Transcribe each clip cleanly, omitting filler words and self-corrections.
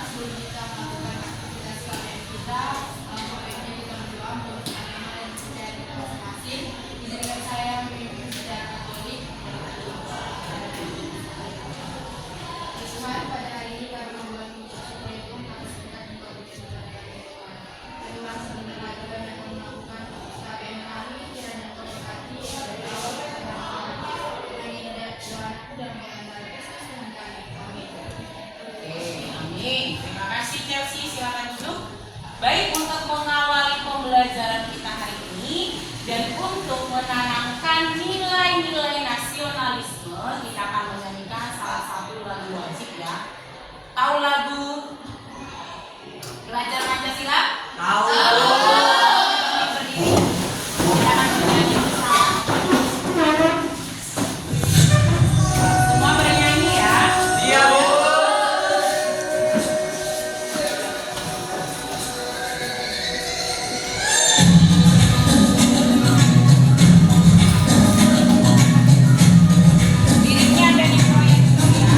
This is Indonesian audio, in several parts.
sebelum kita melakukan aktivitas KBM kita, baiknya kita berdoa untuk agama dan kepercayaan kita masing-masing. Izinkan saya memimpin secara Katolik. Tuhan, pada hari ini kami membuat Assalamualaikum atas berkat engkau berikan kepada kami Tuhan. Terima sebentar lagi kami akan melakukan KBM kami, kiranya engkau berkati dari awal sampai akhir. Dengan hidayah Tuhan dan mengantar Yesus Tuhan kami. Amin. Oke, amin. Terima kasih Chelsea, silakan duduk. Baik, untuk mengawali pembelajaran kita hari ini dan untuk menanamkan nilai-nilai nasionalisme, kita akan menyanyikan salah satu lagu wajib ya. Tahu lagu Belajar Pancasila? Tahu. Berdiri. Silakan bernyanyi bersama. Semua bernyanyi ya. Iya, Bu. Liriknya ada di proyektor ya.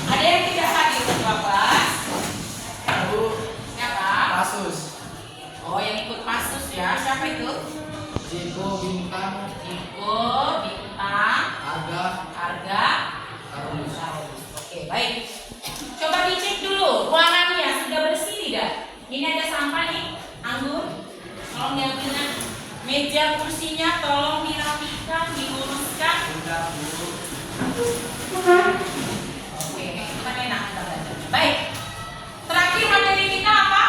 Ada yang tidak hadir ketua kelas? Siapa? Kasus. Oh, yang ikut pasus ya. Siapa itu? Jeko Bintang. Iko, Bintang, Aga. Arga, Karus. Oke, baik. Coba dicek dulu ruangannya sudah bersih tidak? Ini ada sampah nih, anggur. Tolong diambilnya. Meja kursinya tolong dirapikan, diluruskan. Sudah, Bu. Oke, kita enak kita belajar. Baik. Terakhir materi kita apa?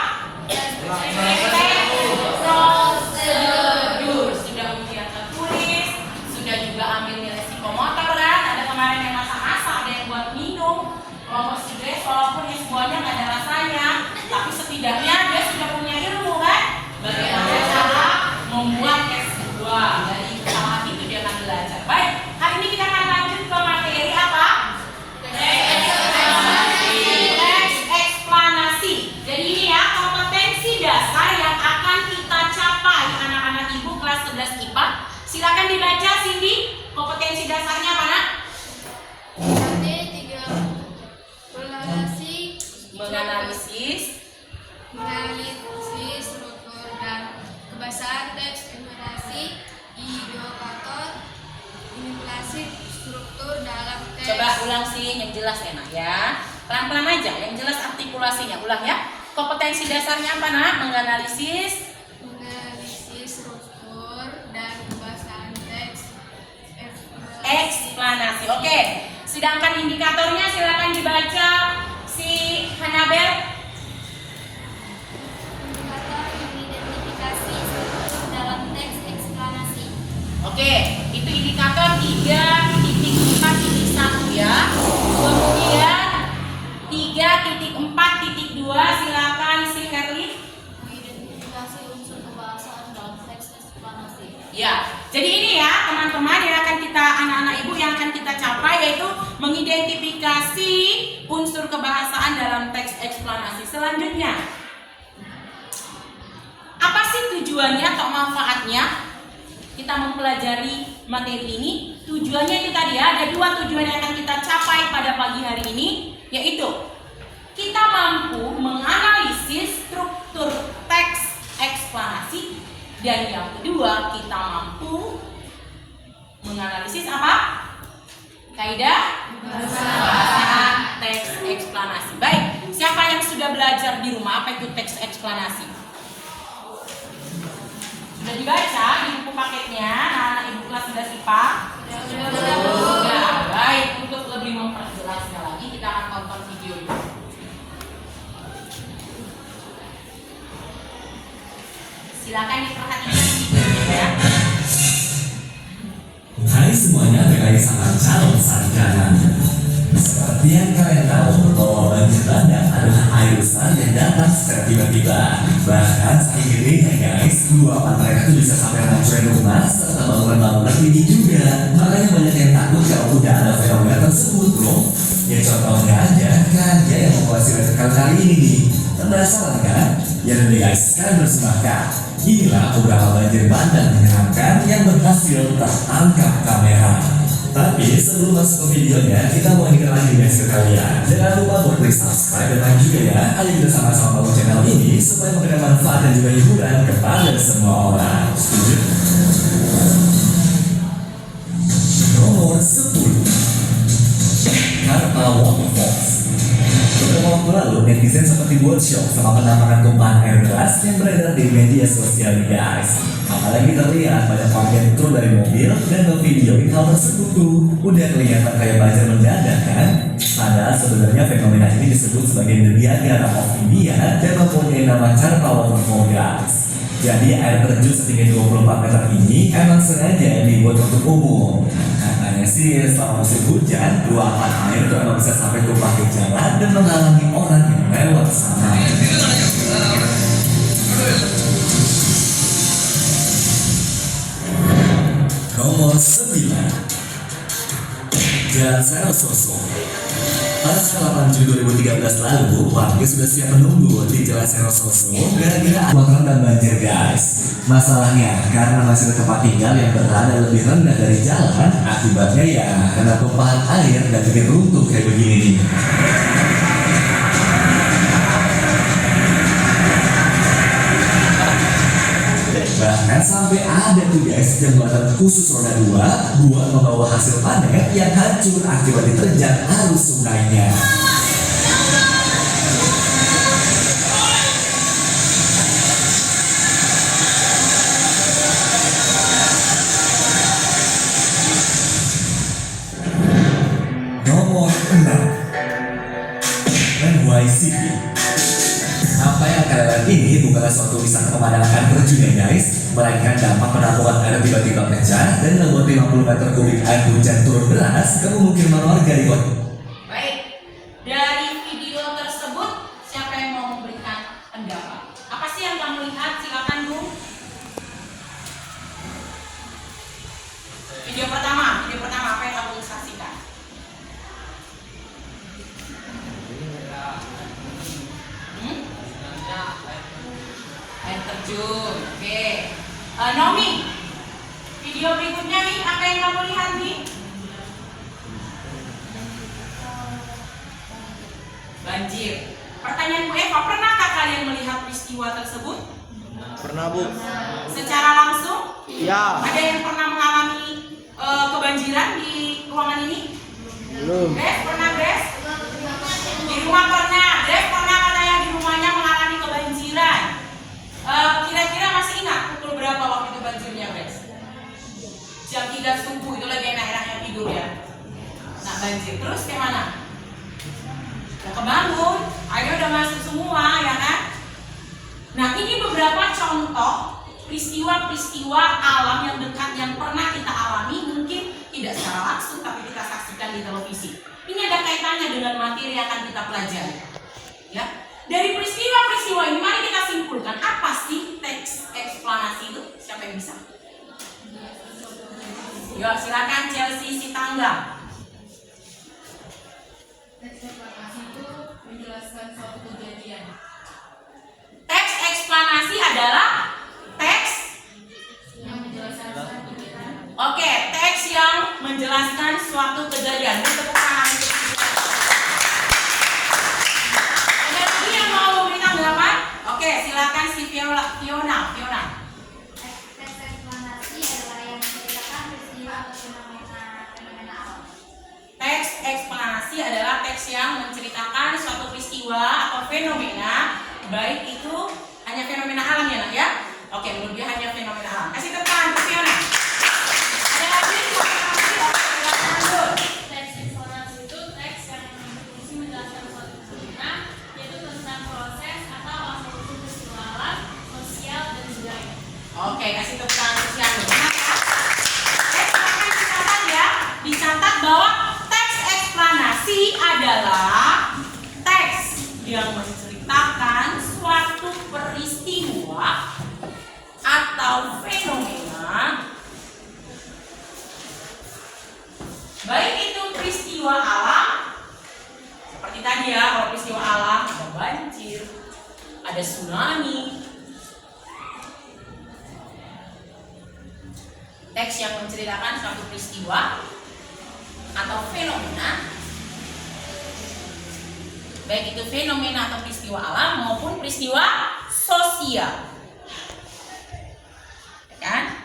Prosedur. Sudah ujian tertulis, sudah juga ambil nilai psikomotor kan? Ada kemarin yang masak-masak, ada yang buat minum. Kelompok stres walaupun ya semuanya nggak ada rasanya, tapi setidaknya dia sudah punya ilmu kan? Bagaimana cara membuat S2 dari kesalahan itu dia akan belajar. Baik, hari ini kita akan lanjut ke materi apa? menganalisis struktur dan kebahasaan teks eksplorasi, indikator, manipulasi struktur dalam teks. Coba ulang sih yang jelas enak ya. Pelan-pelan aja, yang jelas artikulasinya. Ulang ya. Kompetensi dasarnya apa nak? Menganalisis struktur dan kebahasaan teks eksplanasi. Oke. Sedangkan indikatornya silakan dibaca si Hanabel. indikator mengidentifikasi struktur dalam teks eksplanasi. Oke, itu indikator 3.4.1 ya. Kemudian 3.4.2 silakan si Herli. Mengidentifikasi unsur kebahasaan dalam teks eksplanasi. Ya, jadi ini ya teman-teman yang akan kita anak-anak ibu yang akan kita capai yaitu mengidentifikasi unsur kebahasaan dalam teks eksplanasi. Selanjutnya, apa sih tujuannya atau manfaatnya kita mempelajari materi ini? Tujuannya itu tadi ya, ada dua tujuan yang akan kita capai pada pagi hari ini, yaitu kita mampu menganalisis struktur teks eksplanasi, dan yang kedua kita mampu menganalisis apa? Kaidah bahasa teks eksplanasi. Baik, siapa yang sudah belajar di rumah apa itu teks eksplanasi? Sudah dibaca di buku paketnya, anak-anak ibu kelas 11 IPA? Sudah. Baik, untuk lebih memperjelasnya lagi kita akan tonton video ini. Silakan diperhatikan videonya ya. Hai semuanya, terkait sama calon sarjana. Seperti yang kalian tahu, bahwa banjir bandang adalah air besar yang datang secara tiba-tiba. Bahkan saking gedenya guys, luapan mereka tuh bisa sampai hancurin rumah serta bangunan-bangunan tinggi juga. Makanya banyak yang takut kalau udah ada fenomena tersebut loh. Ya contohnya aja karya yang membuat vertikal kali ini nih. Penasaran kan? Ya udah guys, sekarang bersembahkan. Inilah beberapa banjir bandang menyeramkan yang berhasil tertangkap kamera. Tapi sebelum masuk ke videonya, kita mau ingatkan lagi guys ke kalian. Jangan lupa buat klik subscribe dan like juga ya. Ayo kita sama-sama bangun channel ini supaya memberikan manfaat dan juga hiburan kepada semua orang. Setuju? Nomor 10, Karta Waterfalls. Beberapa waktu lalu, netizen seperti buat shock sama penampakan tumpahan air deras yang beredar di media sosial nih guys. Apalagi terlihat banyak warga yang turun dari mobil dan ngevideoin hal tersebut tuh. Udah kelihatan kayak banjir mendadak kan? Padahal sebenarnya fenomena ini disebut sebagai The Niagara of India dan mempunyai nama Karta Waterfall guys. Jadi air terjun setinggi 24 meter ini emang sengaja dibuat untuk umum. Katanya sih selama musim hujan, luapan air tuh emang bisa sampai tumpah ke jalan dan menghalangi orang yang lewat sana. Nomor 9, Jalan Serososo. Pada 8 Juli 2013 lalu, warga sudah siap menunggu di Jalan Serososo gara-gara kebakaran dan banjir guys. Masalahnya, karena masih ada tempat tinggal yang berada lebih rendah dari jalan, akibatnya ya kena tumpahan air dan bikin runtuh kayak begini nih. Bahkan sampai ada tuh guys jembatan khusus roda 2 buat membawa hasil panen yang hancur akibat diterjang arus sungainya. Nomor 6, NY City. Apa yang kalian lihat ini bukanlah suatu wisata pemandangan air terjun ya guys, melainkan dampak penampungan air tiba-tiba pecah dan membuat 50 meter kubik air hujan turun deras ke pemukiman warga di kota. Baik, dari video tersebut siapa yang mau memberikan pendapat? Apa sih yang kamu lihat? Silakan Bu. Video pertama apa yang kamu saksikan? Air terjun, oke. Nomi, video berikutnya nih, apa yang kamu lihat nih? Banjir. Pertanyaan Bu Eva, pernahkah kalian melihat peristiwa tersebut? Pernah, Bu? Secara langsung? Ya. Ada yang pernah mengalami kebanjiran di ruangan ini? Belum. Grace, pernah Grace? Di rumah pernah. Grace pernah katanya di rumahnya mengalami kebanjiran. Kira-kira masih ingat pukul berapa waktu itu banjirnya Grace? Jam 3 subuh, itu lagi enak-enaknya tidur ya. Nah banjir, terus kayak mana? Udah kebangun, airnya udah masuk semua ya kan? Nah ini beberapa contoh peristiwa-peristiwa alam yang dekat yang pernah kita alami, mungkin tidak secara langsung tapi kita saksikan di televisi. Ini ada kaitannya dengan materi yang akan kita pelajari. Ya, dari peristiwa-peristiwa ini mari kita simpulkan apa sih teks eksplanasi itu? Siapa yang bisa? Yo, silakan Chelsea Sitangga. Teks eksplanasi itu menjelaskan suatu kejadian. Teks eksplanasi adalah teks. Yang menjelaskan suatu kejadian. Oke, teks yang menjelaskan suatu kejadian. Tepuk tangan untuk kita. Ada lagi yang mau memberi tanggapan? Oke, silakan si Fiona. Teks eksplanasi adalah yang menceritakan peristiwa atau fenomena alam. Teks eksplanasi adalah teks yang menceritakan suatu peristiwa atau fenomena, baik itu hanya fenomena alam ya nak ya. Oke, menurut dia hanya fenomena alam. Kasih tepuk tangan untuk Fiona. Ada lagi? Silakan lanjut. Teks eksplorasi itu teks yang berfungsi menjelaskan suatu fenomena, yaitu tentang proses atau asal-usul peristiwa alam, sosial, dan budaya. Oke, kasih tepuk tangan untuk Fiona. Kenapa? Silakan dicatat ya. Dicatat bahwa teks eksplanasi adalah teks yang menceritakan suatu peristiwa atau fenomena, baik itu peristiwa alam seperti tadi ya. Kalau peristiwa alam ada banjir, ada tsunami. Teks yang menceritakan suatu peristiwa atau fenomena, baik itu fenomena atau peristiwa alam maupun peristiwa sosial, kan?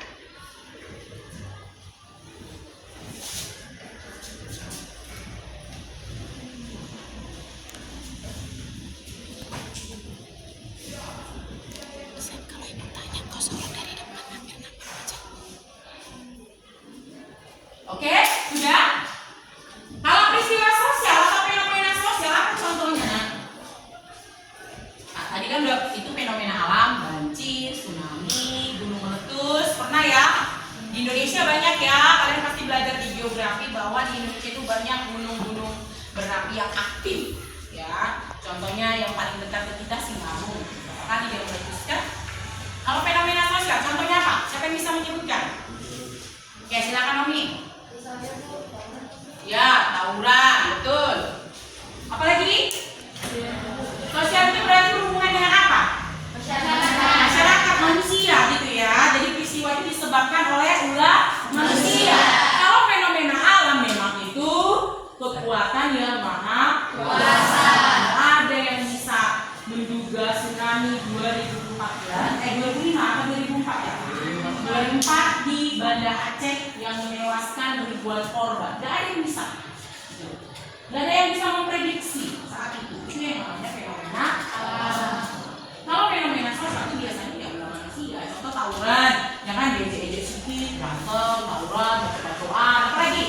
Oke, sudah? Kalau peristiwa sosial atau fenomena sosial apa contohnya? Nah, tadi kan udah itu fenomena alam, banjir, tsunami, gunung meletus, pernah ya? Di Indonesia banyak ya, kalian pasti belajar di geografi bahwa di Indonesia itu banyak gunung-gunung berapi yang aktif, ya. Contohnya yang paling dekat ke kita Sinabung, berapa kali dia meletus kan? Kalau fenomena sosial, contohnya apa? Siapa yang bisa menyebutkan? Oke, silakan Omi. Ya, tawuran, betul. Apalagi? Sosial itu berarti berhubungan dengan apa? Masyarakat manusia gitu ya. Jadi peristiwa itu disebabkan oleh ulah manusia. Kalau fenomena alam memang itu kekuatan yang maha kuasa. Ada yang bisa menduga tsunami 2005 atau 2004 ya? 2004 di Banda Aceh yang menewaskan ribuan korban. Gak ada yang bisa. Gak ada yang bisa memprediksi saat itu. Itu yang namanya fenomena alam. Kalau fenomena sosial itu biasanya tidak ulah manusia. Contoh tawuran, ya kan diejek-ejek sedikit, berantem, tawuran, batu-batuan, apa lagi?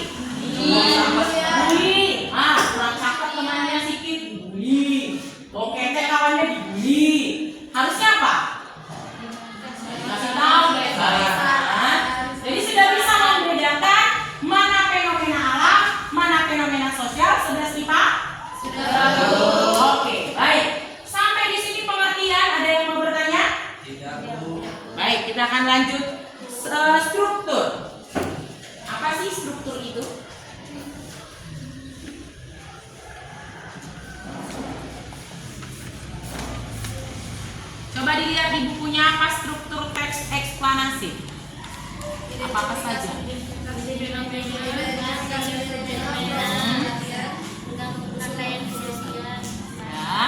Dibully. Ah, kurang cakep temannya sedikit, dibully. Bokete kawannya dibully. Harusnya apa? Kasih tahu baik-baik. Jadi sudah bisa membedakan mana fenomena alam, mana fenomena sosial. Sudah sih Pak? Sudah. Oke, baik. Sampai di sini pengertian. Ada yang mau bertanya? Tidak, Bu. Baik, kita akan lanjut struktur. Apa sih struktur itu? Coba dilihat di bukunya apa struktur teks eksplanasi. Apa saja? Ya.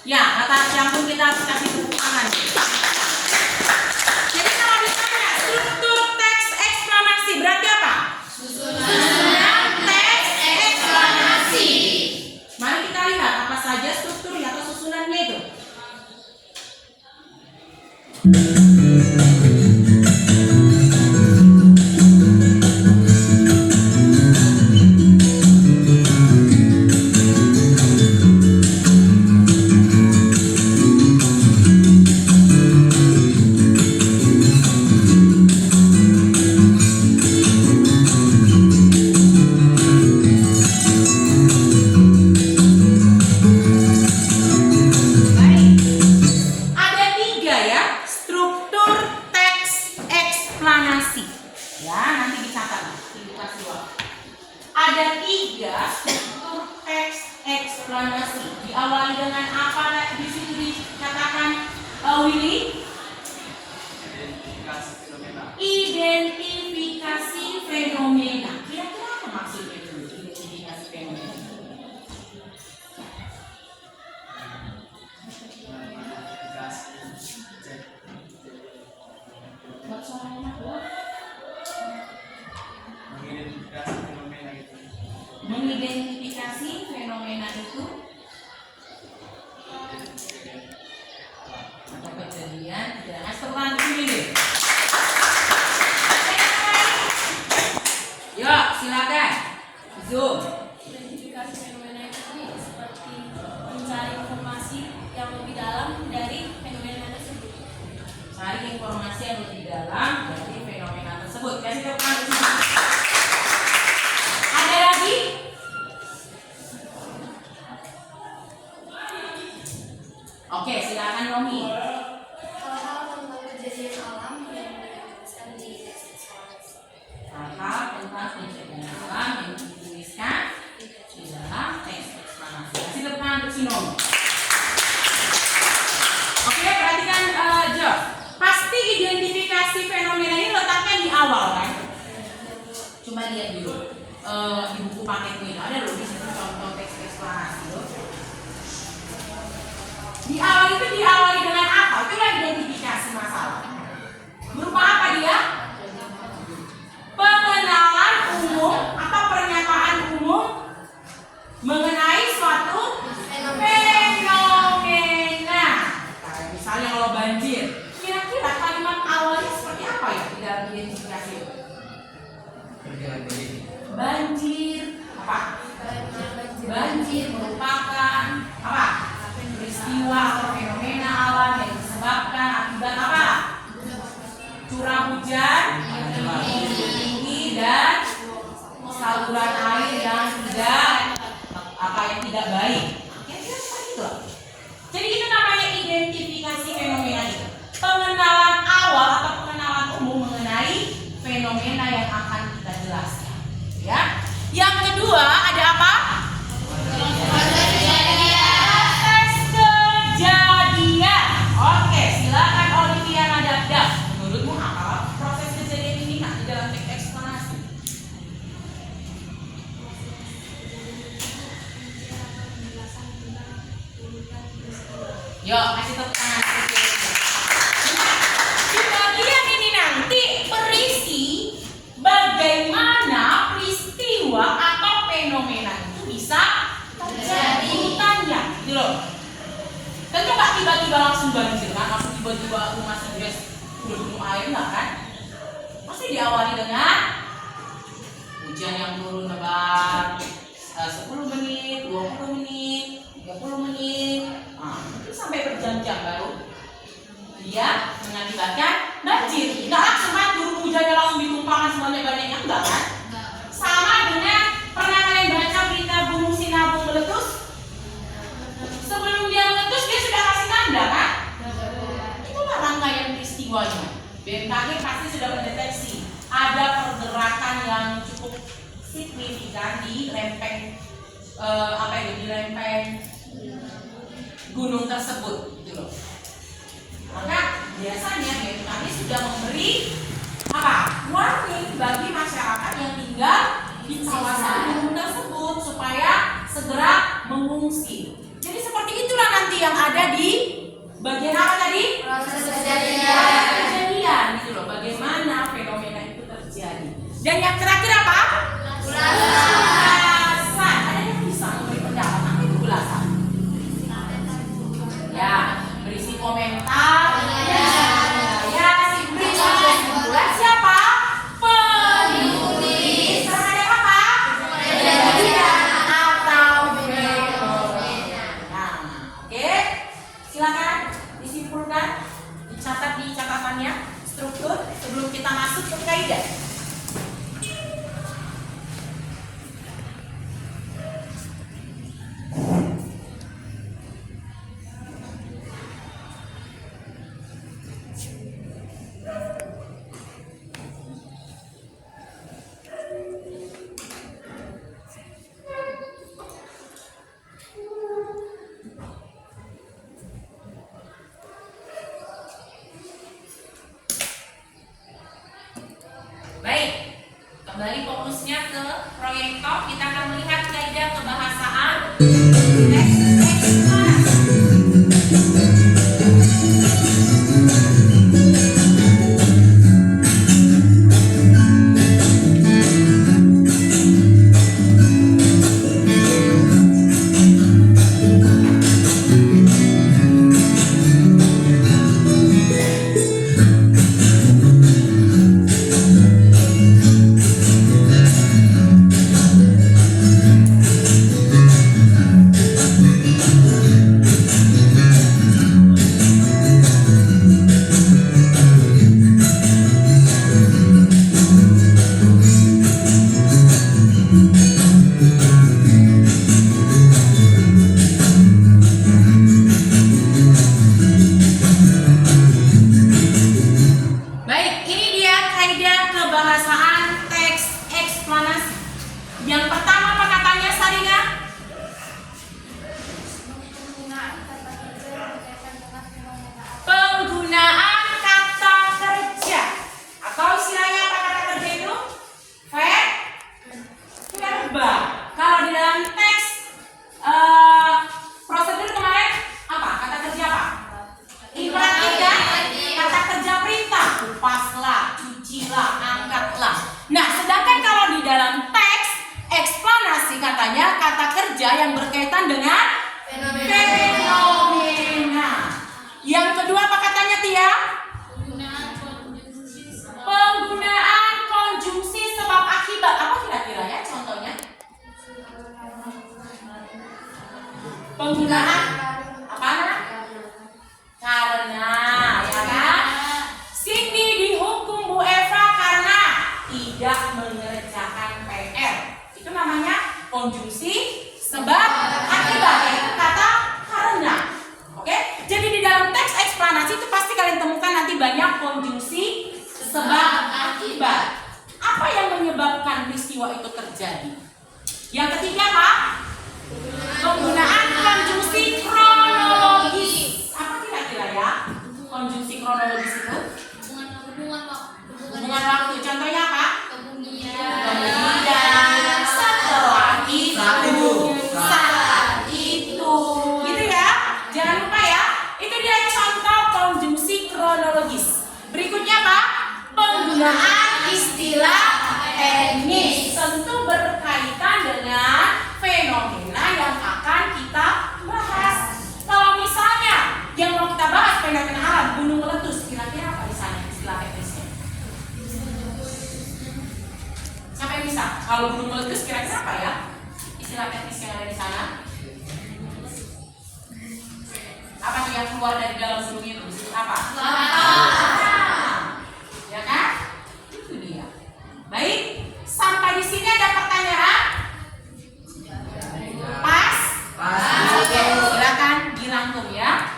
Ya, kata jantung kita harus kasih tepuk tangan. Jadi kalau ditanya struktur teks eksplanasi berarti apa? Susunan teks eksplanasi. Mari kita lihat apa saja strukturnya atau susunannya itu. Ada tiga struktur teks eksplanasi. Diawali dengan apa di situ dikatakan Willy? Identifikasi fenomena. Kira-kira apa maksudnya itu? Identifikasi fenomena. Buat suaranya buat. Mengidentifikasi fenomena itu atau kejadian tidak setelah ini. Yuk, silakan. Zoom. Identifikasi fenomena itu seperti mencari informasi yang lebih dalam dari fenomena tersebut. Cari informasi yang lebih dalam dari fenomena tersebut. Kasih tepuk tangan. Ada lagi? Oke, silakan Romi. Hal-hal tentang kejadian alam yang dituliskan di teks eksplanasi. Hal-hal tentang kejadian alam yang dituliskan di dalam teks eksplanasi. Kasih tepuk tangan untuk Sinomi. Oke, perhatikan Job. Pasti identifikasi fenomena ini letaknya di awal kan? Coba lihat dulu di buku paketku itu ada loh di situ contoh teks eksplanasi loh. Di awal itu diawali dengan apa? Itulah identifikasi masalah. Berupa apa dia? Pengenalan umum atau pernyataan umum mengenai suatu fenomena. Kayak misalnya kalau banjir, kira-kira kalimat awalnya seperti apa ya di dalam identifikasi itu? Banjir apa? Banjir merupakan apa? Peristiwa atau fenomena alam yang disebabkan akibat apa? Curah hujan yang tinggi dan saluran air yang tidak baik. Kira-kira seperti itu. Jadi itu namanya identifikasi fenomena itu. Pengenalan awal atau pengenalan umum mengenai fenomena yang akan kita jelaskan. Ya. Yang kedua ada apa? Kejadian. Oke, silakan Olivia Nadab. Menurutmu apa proses kejadian ini di dalam teks eksplanasi? Yuk, kasih tepuk tangan. Di bagian ini nanti berisi bagaimana peristiwa atau fenomena itu bisa terjadi urutannya, gitu loh. Tentu nggak tiba-tiba langsung banjir kan, langsung tiba-tiba rumah sendiri udah penuh air nggak kan? Pasti diawali dengan hujan yang turun lebat 10 menit, 20 menit, 30 menit, itu sampai berjam-jam baru dia mengakibatkan banjir. Nggak langsung kan turun hujannya langsung ditumpahkan sebanyak-banyaknya, enggak kan? Sama dengan pernah kalian baca berita gunung Sinabung meletus? Sebelum dia meletus dia sudah kasih tanda kan? Itulah rangkaian peristiwanya. BMKG pasti sudah mendeteksi ada pergerakan yang cukup signifikan di lempeng di lempeng gunung tersebut, gitu loh. Maka biasanya BMKG sudah memberi apa? Warning bagi masyarakat yang tinggal di kawasan gunung tersebut supaya segera mengungsi. Jadi seperti itulah nanti yang ada di bagian apa tadi? Proses kejadian. Kejadian gitu loh. Bagaimana fenomena itu terjadi. Dan yang terakhir apa? Ulasan. Ada yang bisa memberi pendapat apa itu ulasan? Ya, berisi komentar. Ya, beri kesimpulan siapa? Penulis. Terhadap apa? Kejadian atau fenomena. Nah, oke. Silakan disimpulkan, dicatat di catatannya struktur sebelum kita masuk ke kaidah. Baik, kembali fokusnya ke proyektor. Kita akan melihat kaidah kebahasaan teks eksplanasi. Baik, ini dia kaidah kebahasaan teks eksplanasi. Yang pertama apa katanya Sarina? Penggunaan kata kerja. Atau istilahnya apa kata kerja itu? Verba. Kalau di dalam teks prosedur kemarin apa? Kata kerja apa? Imperatif kan? Kata kerja perintah. Kupaslah, cucilah, angkatlah. Nah, sedangkan kalau di dalam teks eksplanasi katanya kata kerja yang berkaitan dengan fenomena. Yang kedua apa katanya Tia? Penggunaan konjungsi sebab akibat. Apa kira-kira ya contohnya? Penggunaan apa? Karena, ya kan? Cindy dihukum Bu Eva karena tidak mengerjakan PR. Itu namanya konjungsi sebab akibat, yaitu kata karena. Oke? Jadi di dalam teks eksplanasi itu pasti kalian temukan nanti banyak konjungsi sebab akibat. Apa yang menyebabkan peristiwa itu terjadi? Yang ketiga apa? Penggunaan konjungsi kronologis. Apa kira-kira ya? Konjungsi kronologis itu? Hubungan waktu. Contohnya apa? Kemudian, setelah itu, saat itu. Gitu ya. Jangan lupa ya. Itu dia contoh konjungsi kronologis. Berikutnya apa? Penggunaan istilah teknis. Tentu berkaitan dengan fenomena yang akan kita bahas. Kalau misalnya yang mau kita bahas fenomena alam gunung meletus, kira-kira apa di sana istilah teknisnya? Siapa yang bisa? Kalau gunung meletus kira-kira apa ya istilah teknis yang ada di sana? Apa tuh yang keluar dari dalam gunung itu? Disebut apa? Ya kan? Itu dia. Baik, sampai di sini ada pertanyaan? Pas? Oke, silakan dirangkum ya.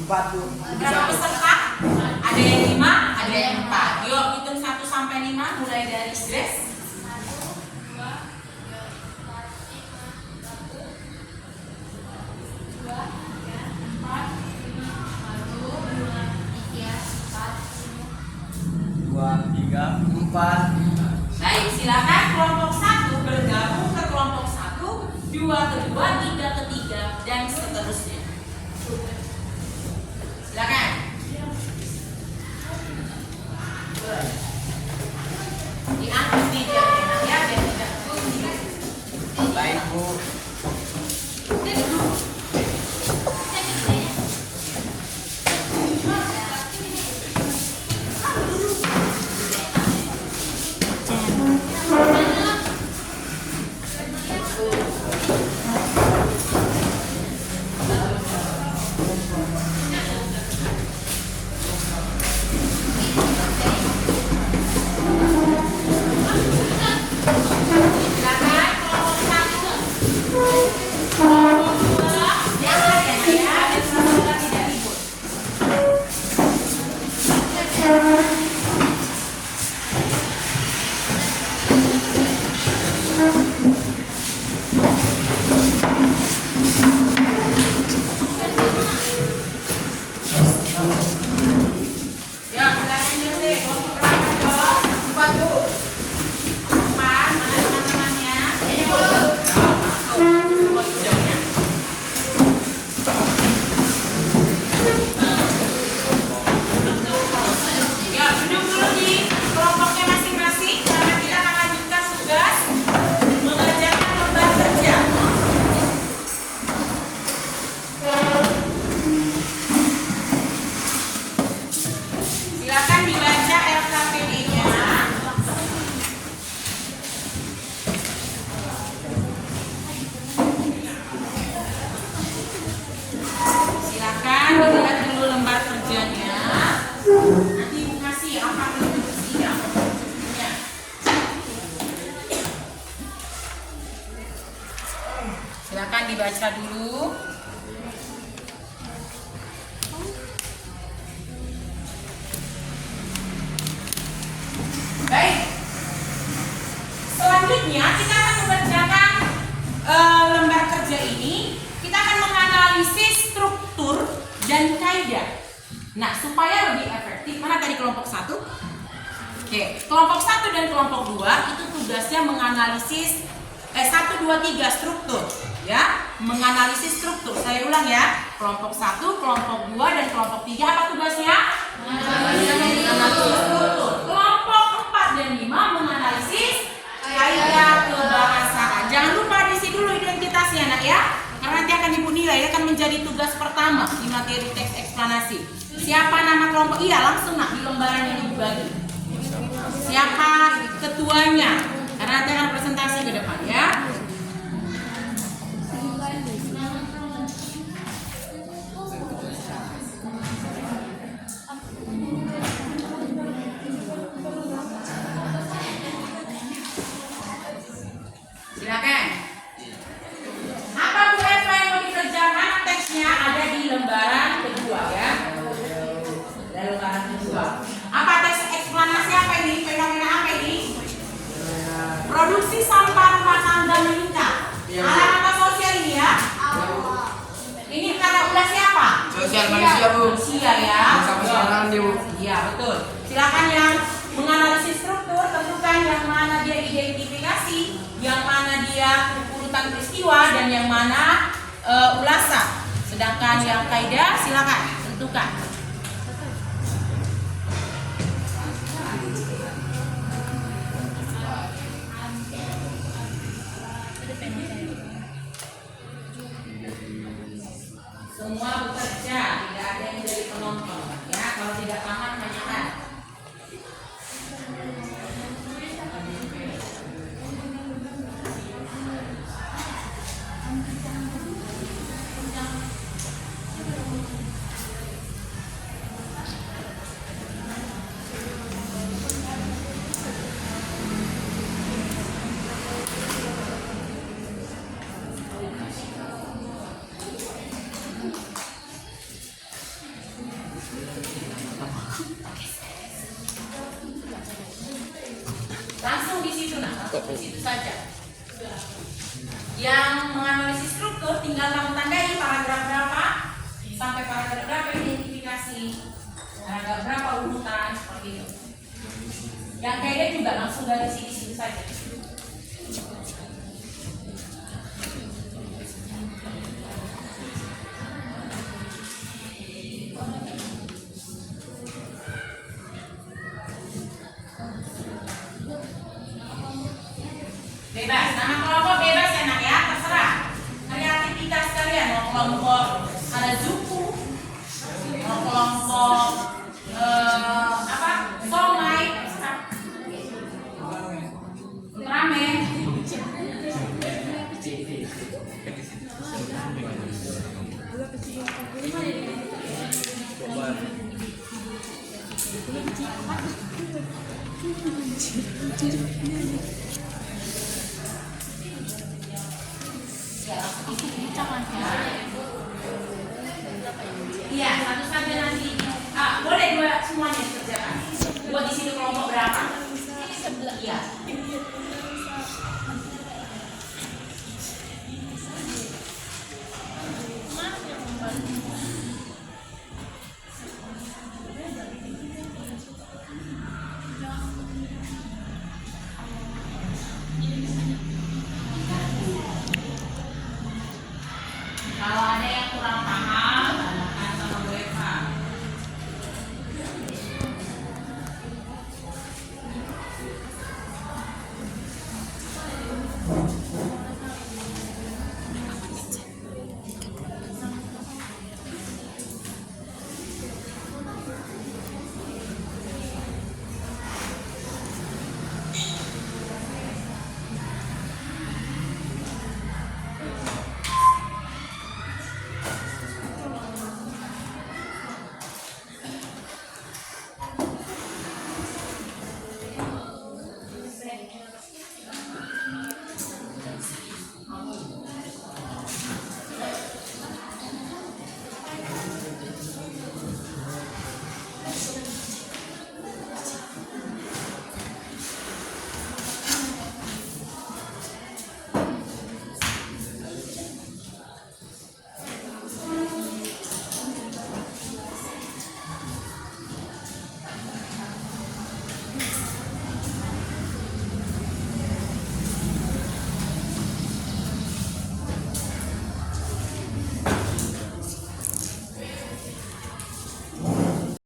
4 Bu. Berapa peserta? Ada yang 5, ada yang 4. Yuk hitung 1 sampai 5 mulai dari Grace. 2, 3, 4. Baik, silakan kelompok 1 bergabung ke kelompok 1, 2 ke 2, 3 ke 3 dan seterusnya. Silakan. Diangkat nih biar enak ya, biar tidak pusing. Baik Bu. Silakan kelompok 1. Kelompok 2 jangan ya Nak, ya, biar saudara tidak ribut. Ya, silakan Jose, kelompok berapa dong? 4 Bu. 4, mana teman-temannya? Ini Bu. Kelompok hijaunya. Ya, duduk dulu di kelompoknya masing-masing karena kita akan lanjutkan tugas mengerjakan lembar kerja. Silakan dibaca LKPD-nya. Silakan dilihat dulu lembar kerjanya. Nanti Ibu kasih apa kontribusinya. Silakan dibaca dulu. Baik. Selanjutnya kita akan mengerjakan lembar kerja ini. Kita akan menganalisis struktur dan kaidah. Nah, supaya lebih efektif, mana tadi kelompok 1? Oke, kelompok 1 dan kelompok 2 itu tugasnya menganalisis 1, 2, 3 struktur, ya, menganalisis struktur. Saya ulang ya, kelompok 1, kelompok 2 dan kelompok 3 apa tugasnya? Menganalisis struktur. Kelompok 4 dan 5 menganalisis kaidah kebahasaan. Jangan lupa diisi dulu identitasnya Nak ya, karena nanti akan Ibu nilai, akan menjadi tugas pertama di materi teks eksplanasi. Siapa nama kelompok? Iya, langsung Nak di lembaran yang dibagi. Siapa ketuanya? Karena nanti akan presentasi ke depan ya. Silakan. Apa Bu Eva yang mau dikerjakan? Teksnya ada di lembaran kedua ya. Ada lembaran kedua. Apa teks eksplanasi apa ini? Fenomena apa ini? Produksi sampah rumah tangga meningkat. Alat apa sosial ini ya? Ini kata udah siapa? Sosial manusia Bu. Manusia ya. Sama-sama Bu. Iya betul. Silakan yang menganalisis struktur, tentukan yang mana dia identifikasi, yang mana dia urutan peristiwa dan yang mana ulasan. Sedangkan yang kaidah silakan tentukan. Semua bekerja, tidak ada yang jadi penonton ya. Kalau tidak paham tanyakan. di situ saja. Yang menganalisis struktur tinggal kamu tandai paragraf berapa sampai paragraf berapa identifikasi, paragraf berapa urutan seperti itu. Yang kayaknya juga langsung dari situ saja. Bebas, nama kelompok bebas ya nak ya, terserah. Kreativitas kalian mau kelompok ada zuku, mau kelompok somai, terserah. Ramen. Iya, satu saja nanti. Boleh dua semuanya dikerjakan. Buat di sini kelompok berapa? 11. Iya.